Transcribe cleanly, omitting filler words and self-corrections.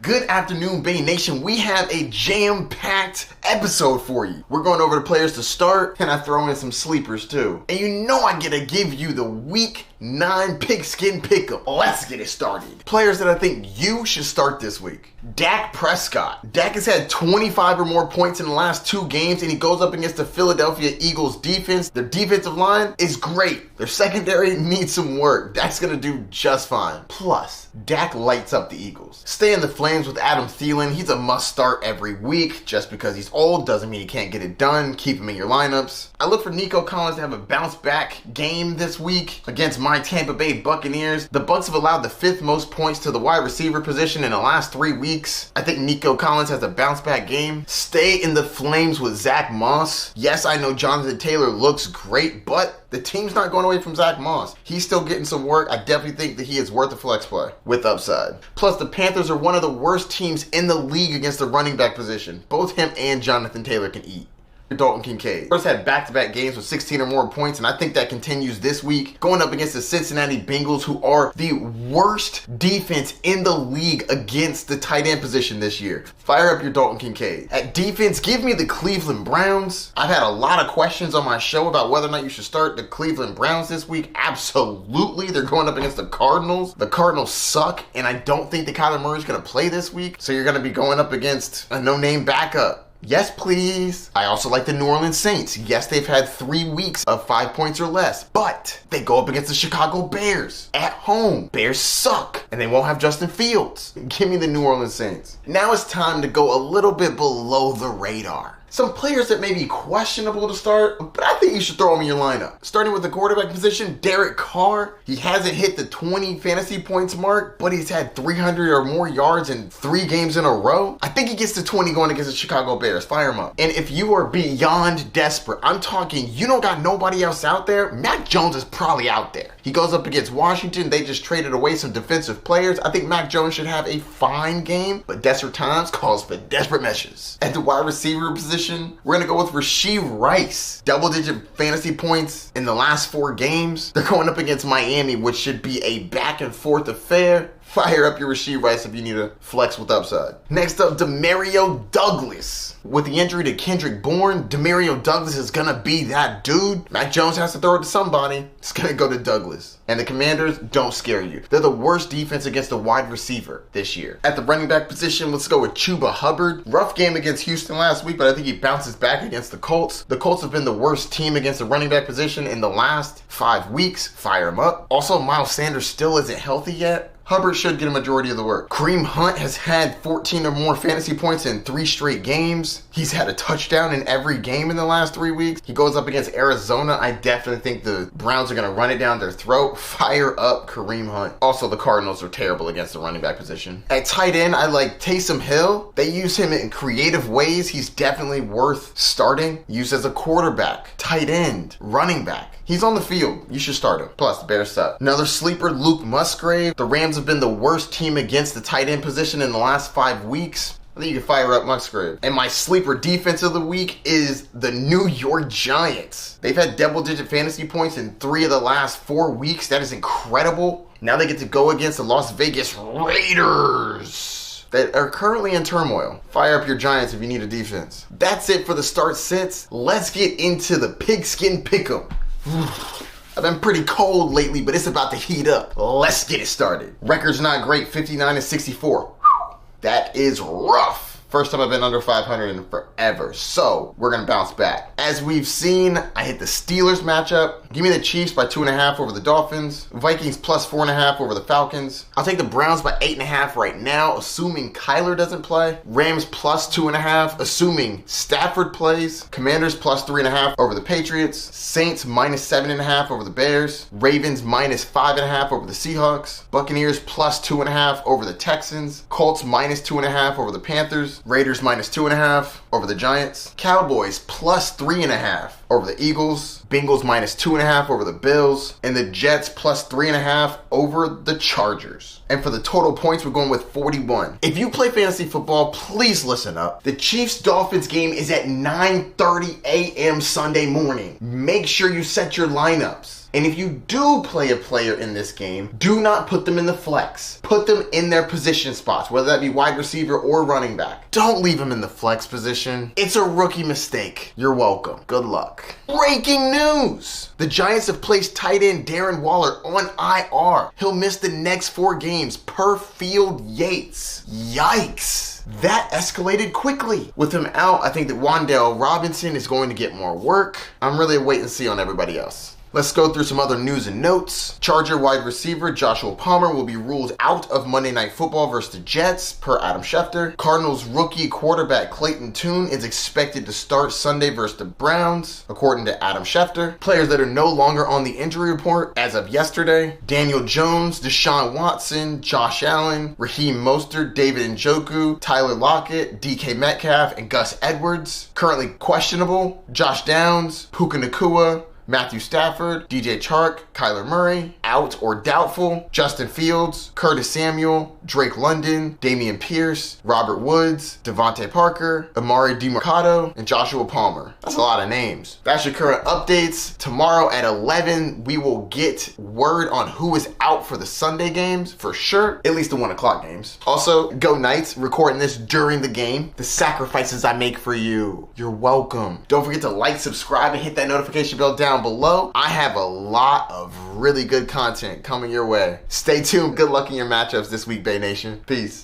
Good afternoon, Bay Nation. We have a jam-packed episode for you. We're going over the players to start, and I throw in some sleepers too. And you know I get to give you the Week 9 Pigskin Pickem. Let's get it started. Players that I think you should start this week. Dak Prescott. Dak has had 25 or more points in the last 2 games, and he goes up against the Philadelphia Eagles defense. Their defensive line is great. Their secondary needs some work. Dak's going to do just fine. Plus, Dak lights up the Eagles. Stay in the flames with Adam Thielen. He's a must start every week. Just because he's old doesn't mean he can't get it done. Keep him in your lineups. I look for Nico Collins to have a bounce back game this week against my Tampa Bay Buccaneers. The Bucs have allowed the 5th most points to the wide receiver position in the last 3 weeks. I think Nico Collins has a bounce back game. Stay in the flames with Zach Moss. Yes, I know Jonathan Taylor looks great, but the team's not going away from Zach Moss. He's still getting some work. I definitely think that he is worth a flex play with upside. Plus, the Panthers are one of the worst teams in the league against the running back position. Both him and Jonathan Taylor can eat. Dalton Kincaid first had back-to-back games with 16 or more points, and I think that continues this week, going up against the Cincinnati Bengals, who are the worst defense in the league against the tight end position this year. Fire up your Dalton Kincaid. At defense, give me the Cleveland Browns. I've had a lot of questions on my show about whether or not you should start the Cleveland Browns this week. Absolutely. They're going up against the Cardinals. The Cardinals suck, and I don't think that Kyler Murray's going to play this week, so you're going to be going up against a no-name backup. Yes, please. I also like the New Orleans Saints. Yes, they've had 3 weeks of 5 points or less, but they go up against the Chicago Bears at home. Bears suck, and they won't have Justin Fields. Give me the New Orleans Saints. Now it's time to go a little bit below the radar. Some players that may be questionable to start, but I think you should throw them in your lineup. Starting with the quarterback position, Derek Carr. He hasn't hit the 20 fantasy points mark, but he's had 300 or more yards in 3 games in a row. I think he gets to 20 going against the Chicago Bears. Fire him up. And if you are beyond desperate, I'm talking you don't got nobody else out there, Mac Jones is probably out there. He goes up against Washington. They just traded away some defensive players. I think Mac Jones should have a fine game, but desperate times calls for desperate measures. At the wide receiver position, we're going to go with Rashee Rice. Double-digit fantasy points in the last 4 games. They're going up against Miami, which should be a back-and-forth affair. Fire up your Rashee Rice if you need a flex with upside. Next up, Demario Douglas. With the injury to Kendrick Bourne, Demario Douglas is going to be that dude. Mac Jones has to throw it to somebody. It's going to go to Douglas. And the Commanders don't scare you. They're the worst defense against the wide receiver this year. At the running back position, let's go with Chuba Hubbard. Rough game against Houston last week, but I think he bounces back against the Colts. The Colts have been the worst team against the running back position in the last 5 weeks. Fire him up. Also, Miles Sanders still isn't healthy yet. Hubbard should get a majority of the work. Kareem Hunt has had 14 or more fantasy points in 3 straight games. He's had a touchdown in every game in the last 3 weeks. He goes up against Arizona. I definitely think the Browns are going to run it down their throat. Fire up Kareem Hunt. Also, the Cardinals are terrible against the running back position. At tight end, I like Taysom Hill. They use him in creative ways. He's definitely worth starting. Used as a quarterback, tight end, running back. He's on the field. You should start him. Plus, the Bears suck. Another sleeper, Luke Musgrave. The Rams have been the worst team against the tight end position in the last 5 weeks. I think you can fire up Musgrave. And my sleeper defense of the week is the New York Giants. They've had double-digit fantasy points in 3 of the last 4 weeks. That is incredible. Now they get to go against the Las Vegas Raiders that are currently in turmoil. Fire up your Giants if you need a defense. That's it for the start sits. Let's get into the Pigskin Pickem. I've been pretty cold lately, but it's about to heat up. Let's get it started. Record's not great, 59-64. That is rough. First time I've been under 500 in forever, so we're going to bounce back. As we've seen, I hit the Steelers matchup. Give me the Chiefs by 2.5 over the Dolphins. Vikings plus 4.5 over the Falcons. I'll take the Browns by 8.5 right now, assuming Kyler doesn't play. Rams plus 2.5, assuming Stafford plays. Commanders plus 3.5 over the Patriots. Saints minus 7.5 over the Bears. Ravens minus 5.5 over the Seahawks. Buccaneers plus 2.5 over the Texans. Colts minus 2.5 over the Panthers. Raiders minus 2.5 over the Giants. Cowboys plus 3.5 over the Eagles. Bengals minus 2.5 over the Bills. And the Jets plus 3.5 over the Chargers. And for the total points, we're going with 41. If you play fantasy football, please listen up. The Chiefs-Dolphins game is at 9:30 a.m. Sunday morning. Make sure you set your lineups. And if you do play a player in this game, do not put them in the flex. Put them in their position spots, whether that be wide receiver or running back. Don't leave them in the flex position. It's a rookie mistake. You're welcome. Good luck. Breaking news! The Giants have placed tight end Darren Waller on IR. He'll miss the next 4 games per Field Yates. Yikes! That escalated quickly. With him out, I think that Wan'Dale Robinson is going to get more work. I'm really a wait and see on everybody else. Let's go through some other news and notes. Charger wide receiver Joshua Palmer will be ruled out of Monday Night Football versus the Jets, per Adam Schefter. Cardinals rookie quarterback Clayton Tune is expected to start Sunday versus the Browns, according to Adam Schefter. Players that are no longer on the injury report as of yesterday: Daniel Jones, Deshaun Watson, Josh Allen, Raheem Mostert, David Njoku, Tyler Lockett, DK Metcalf, and Gus Edwards. Currently questionable: Josh Downs, Puka Nacua, Matthew Stafford, DJ Chark, Kyler Murray. Out or doubtful: Justin Fields, Curtis Samuel, Drake London, Damian Pierce, Robert Woods, Devontae Parker, Amari DeMarcado, and Joshua Palmer. That's a lot of names. That's your current updates. Tomorrow at 11, we will get word on who is out for the Sunday games for sure, at least the 1 o'clock games. Also, go Knights, recording this during the game. The sacrifices I make for you. You're welcome. Don't forget to like, subscribe, and hit that notification bell down below. I have a lot of really good content coming your way. Stay tuned. Good luck in your matchups this week, Bay Nation. Peace.